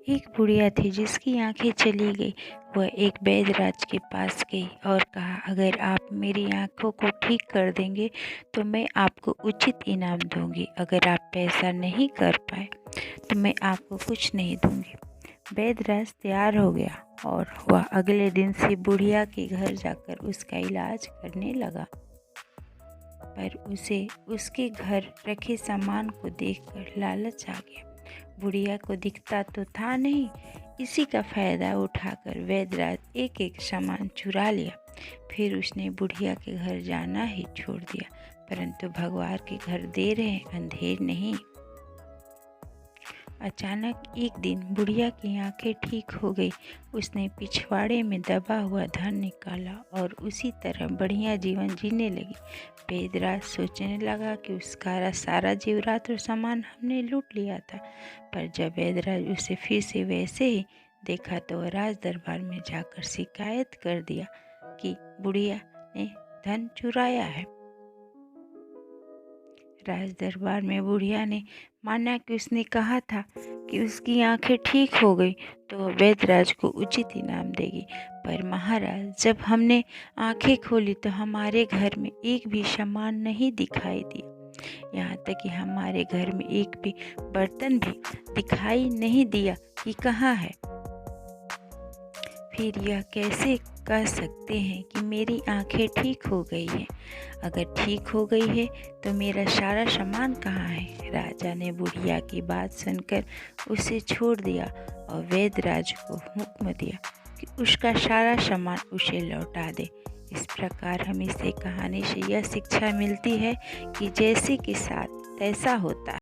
एक बुढ़िया थी जिसकी आंखें चली गई। वह एक वैद्यराज के पास गई और कहा, अगर आप मेरी आंखों को ठीक कर देंगे तो मैं आपको उचित इनाम दूंगी। अगर आप पैसा नहीं कर पाए तो मैं आपको कुछ नहीं दूंगी। वैद्यराज तैयार हो गया और वह अगले दिन से बुढ़िया के घर जाकर उसका इलाज करने लगा। पर उसे उसके घर रखे सामान को देखकर लालच आ गया। बुढ़िया को दिखता तो था नहीं। इसी का फायदा उठाकर वैद्यराज एक एक सामान चुरा लिया। फिर उसने बुढ़िया के घर जाना ही छोड़ दिया। परंतु भगवान के घर देर है अंधेर नहीं। अचानक एक दिन बुढ़िया की आंखें ठीक हो गई। उसने पिछवाड़े में दबा हुआ धन निकाला और उसी तरह बढ़िया जीवन जीने लगी। वैद्यराज सोचने लगा कि उसका सारा जेवरात और सामान हमने लूट लिया था। पर जब वैद्यराज उसे फिर से वैसे ही देखा तो वह राज दरबार में जाकर शिकायत कर दिया कि बुढ़िया ने धन चुराया है। राज दरबार में बुढ़िया ने माना कि उसने कहा था कि उसकी आंखें ठीक हो गई तो वह वैद्यराज को उचित इनाम देगी। पर महाराज, जब हमने आंखें खोली तो हमारे घर में एक भी सामान नहीं दिखाई दिया। यहाँ तक कि हमारे घर में एक भी बर्तन भी दिखाई नहीं दिया कि कहाँ है। फिर यह कैसे कह सकते हैं कि मेरी आंखें ठीक हो गई है? अगर ठीक हो गई है तो मेरा सारा सामान कहाँ है? राजा ने बुढ़िया की बात सुनकर उसे छोड़ दिया और वैद्यराज को हुक्म दिया कि उसका सारा सामान उसे लौटा दे। इस प्रकार हमें से कहानी से यह शिक्षा मिलती है कि जैसे के साथ तैसा होता है।